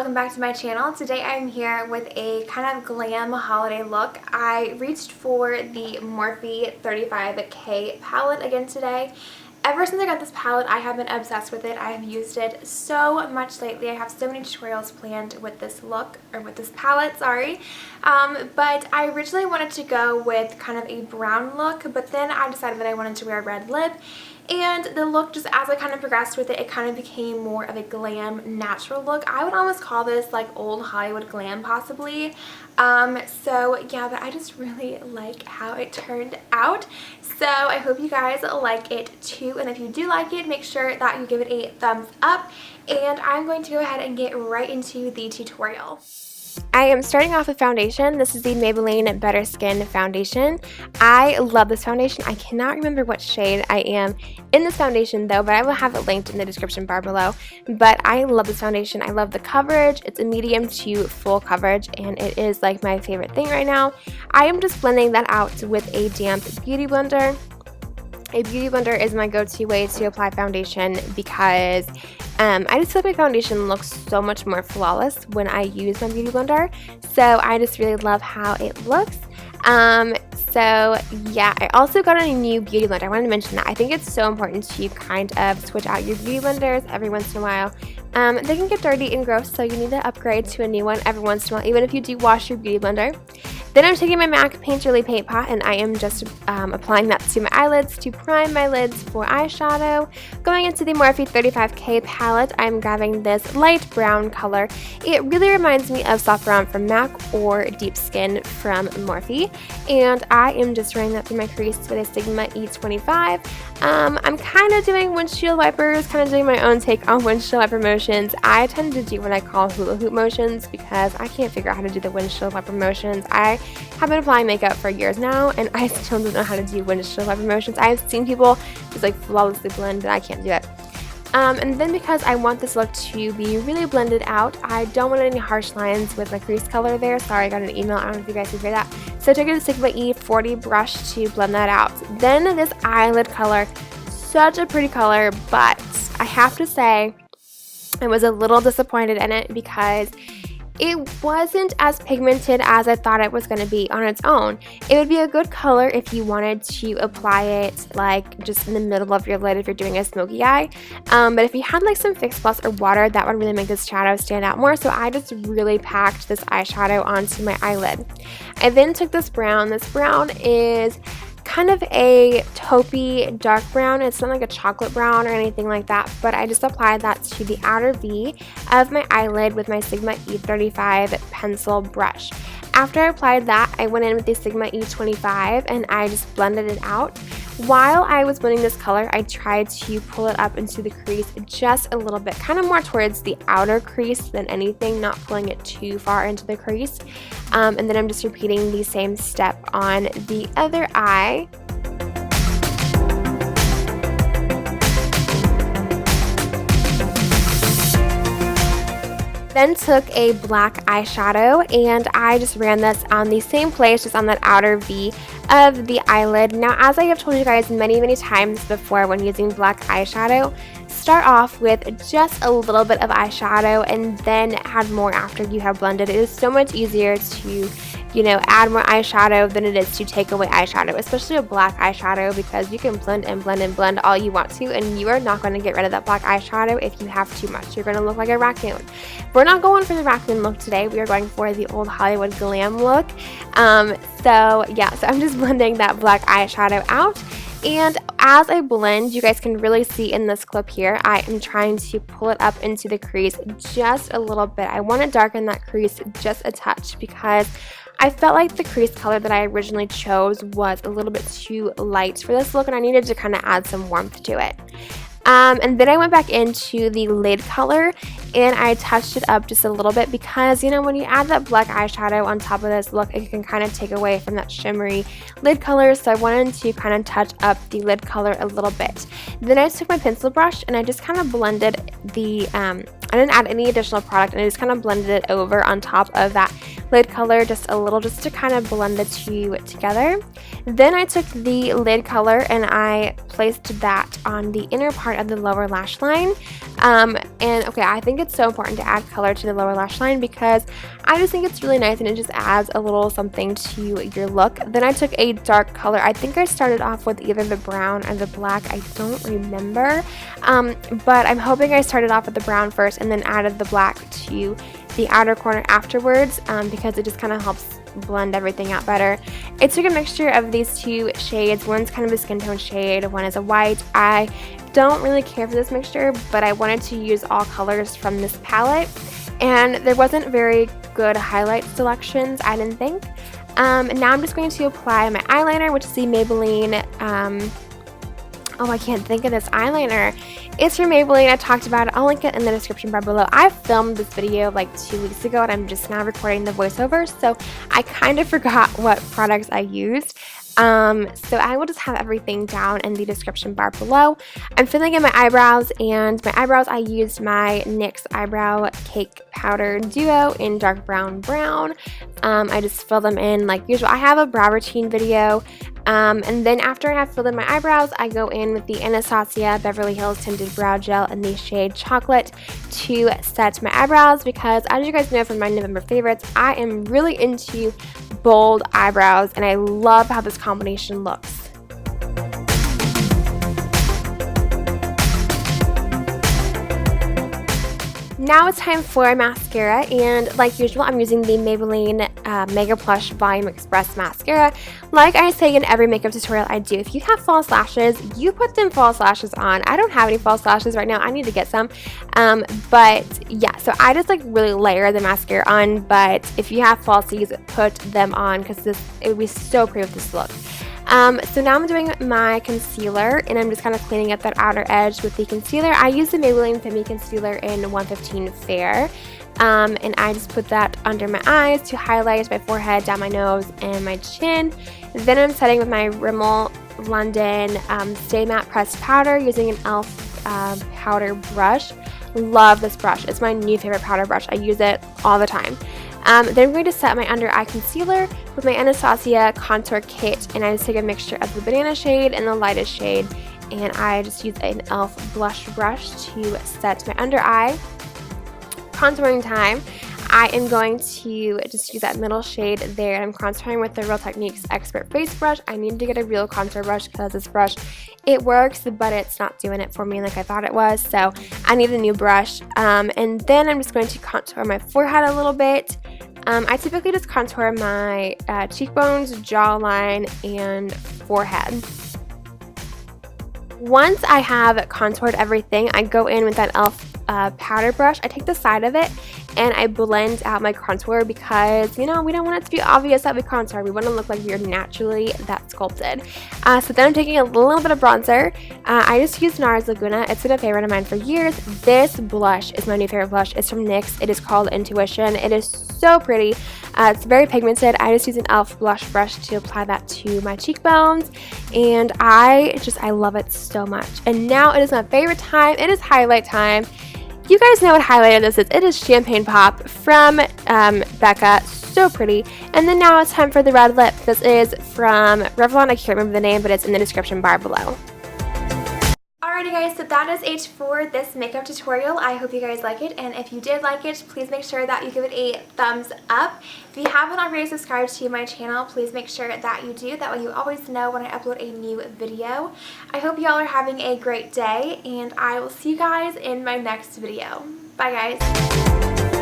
welcome back to my channel. Today I'm here with a kind of glam holiday look. I reached for the Morphe 35k palette again today. Ever since I got this palette, I have been obsessed with it. I have used it so much lately. I have so many tutorials planned with this look, or with this palette, sorry. But I originally wanted to go with kind of a brown look, but then I decided that I wanted to wear a red lip. And the look, just as I kind of progressed with it, it kind of became more of a glam natural look. I would almost call this like old Hollywood glam possibly. So yeah, but I just really like how it turned out. So I hope you guys like it too. And if you do like it, make sure that you give it a thumbs up. And I'm going to go ahead and get right into the tutorial. I am starting off with foundation. This is the Maybelline Better Skin foundation. I love this foundation. I cannot remember what shade I am in this foundation though, but I will have it linked in the description bar below. But I love this foundation. I love the coverage. It's a medium to full coverage and it is like my favorite thing right now. I am just blending that out with a damp beauty blender. A beauty blender is my go-to way to apply foundation because I just feel like my foundation looks so much more flawless when I use my beauty blender. So I just really love how it looks. So yeah, I also got a new beauty blender. I wanted to mention that. I think it's so important to kind of switch out your beauty blenders every once in a while. They can get dirty and gross, so you need to upgrade to a new one every once in a while, even if you do wash your beauty blender. Then I'm taking my MAC Painterly paint pot and I am just applying that to my eyelids to prime my lids for eyeshadow. Going into the Morphe 35k palette, I'm grabbing this light brown color. It really reminds me of soft brown from MAC or deep skin from Morphe. And I am just running that through my crease with a Sigma E25. I'm kind of doing windshield wipers, kind of doing my own take on windshield wiper motions. I tend to do what I call hula hoop motions because I can't figure out how to do the windshield wiper motions. I have been applying makeup for years now and I still don't know how to do windshield wiper motions. I've seen people just like flawlessly blend and I can't do it. And then because I want this look to be really blended out, I don't want any harsh lines with my crease color there. Sorry, I got an email. I don't know if you guys can hear that. So I took a Sigma E40 brush to blend that out. Then this eyelid color, such a pretty color, but I have to say I was a little disappointed in it because it wasn't as pigmented as I thought it was going to be on its own. It would be a good color if you wanted to apply it like just in the middle of your lid if you're doing a smoky eye. But if you had like some Fix Plus or water, that would really make this shadow stand out more. So I just really packed this eyeshadow onto my eyelid. I then took this brown. This brown is kind of a taupey dark brown. It's not like a chocolate brown or anything like that, but I just applied that to the outer V of my eyelid with my Sigma E35 pencil brush. After I applied that, I went in with the Sigma E25 and I just blended it out. While I was blending this color, I tried to pull it up into the crease just a little bit, kind of more towards the outer crease than anything, not pulling it too far into the crease. And then I'm just repeating the same step on the other eye. Then took a black eyeshadow and I just ran this on the same place, just on that outer V of the eyelid. Now, as I have told you guys many times before when using black eyeshadow, start off with just a little bit of eyeshadow and then add more after you have blended. It is so much easier to, you know, add more eyeshadow than it is to take away eyeshadow, especially a black eyeshadow, because you can blend and blend and blend all you want to and you are not going to get rid of that black eyeshadow if you have too much. You're going to look like a raccoon. We're not going for the raccoon look today. We are going for the old Hollywood glam look. So I'm just blending that black eyeshadow out. And as I blend, you guys can really see in this clip here, I am trying to pull it up into the crease just a little bit. I want to darken that crease just a touch because I felt like the crease color that I originally chose was a little bit too light for this look and I needed to kind of add some warmth to it. And then I went back into the lid color and I touched it up just a little bit because, you know, when you add that black eyeshadow on top of this look, it can kind of take away from that shimmery lid color. So I wanted to kind of touch up the lid color a little bit. Then I took my pencil brush and I just kind of blended the, I didn't add any additional product and I just kind of blended it over on top of that lid color just a little, just to kind of blend the two together. Then I took the lid color and I placed that on the inner part of the lower lash line. And okay, I think it's so important to add color to the lower lash line because I just think it's really nice and it just adds a little something to your look. Then I took a dark color. I think I started off with either the brown or the black. I don't remember. But I'm hoping I started off with the brown first and then added the black to the outer corner afterwards, because it just kind of helps blend everything out better. It's like a mixture of these two shades. One's kind of a skin tone shade, one is a white. I don't really care for this mixture, but I wanted to use all colors from this palette, and there wasn't very good highlight selections, I didn't think. And now I'm just going to apply my eyeliner, which is the Maybelline, oh, I can't think of this eyeliner. It's from Maybelline. I talked about it. I'll link it in the description bar below. I filmed this video like 2 weeks ago and I'm just now recording the voiceover, so I kind of forgot what products I used. So I will just have everything down in the description bar below. I'm filling in my eyebrows, and my eyebrows I used my NYX Eyebrow Cake Powder Duo in dark brown. I just fill them in like usual. I have a brow routine video. And then after I have filled in my eyebrows, I go in with the Anastasia Beverly Hills Tinted Brow Gel in the shade Chocolate to set my eyebrows, because as you guys know from my November favorites, I am really into bold eyebrows and I love how this combination looks. Now it's time for mascara, and like usual, I'm using the Maybelline Mega Plush Volume Express Mascara. Like I say in every makeup tutorial I do, if you have false lashes, you put them false lashes on. I don't have any false lashes right now. I need to get some. But yeah, so I just like really layer the mascara on, but if you have falsies, put them on because it would be so pretty with this look. So now I'm doing my concealer, and I'm just kind of cleaning up that outer edge with the concealer. I use the Maybelline Femi Concealer in 115 Fair, and I just put that under my eyes to highlight my forehead, down my nose, and my chin. Then I'm setting with my Rimmel London Stay Matte Pressed Powder using an e.l.f. powder brush. Love this brush. It's my new favorite powder brush. I use it all the time. Then I'm going to set my under eye concealer with my Anastasia contour kit, and I just take a mixture of the banana shade and the lightest shade, and I just use an e.l.f. blush brush to set my under eye. Contouring time, I am going to just use that middle shade there, and I'm contouring with the Real Techniques Expert Face Brush. I need to get a real contour brush because this brush, it works, but it's not doing it for me like I thought it was, so I need a new brush. And then I'm just going to contour my forehead a little bit. I typically just contour my cheekbones, jawline, and forehead. Once I have contoured everything, I go in with that e.l.f. Powder brush. I take the side of it and I blend out my contour because, you know, we don't want it to be obvious that we contour. We want to look like we are naturally that sculpted. So then I'm taking a little bit of bronzer. I just used NARS Laguna. It's been a favorite of mine for years. This blush is my new favorite blush. It's from NYX. It is called Intuition. It is so pretty. It's very pigmented. I just use an e.l.f. blush brush to apply that to my cheekbones, and I love it so much. And now it is my favorite time. It is highlight time. You guys know what highlighter this is. It is Champagne Pop from Becca. So pretty. And then now it's time for the red lip. This is from Revlon. I can't remember the name, but it's in the description bar below. Alrighty guys, so that is it for this makeup tutorial. I hope you guys like it, and if you did like it, please make sure that you give it a thumbs up. If you haven't already subscribed to my channel, please make sure that you do. That way you always know when I upload a new video. I hope y'all are having a great day, and I will see you guys in my next video. Bye guys.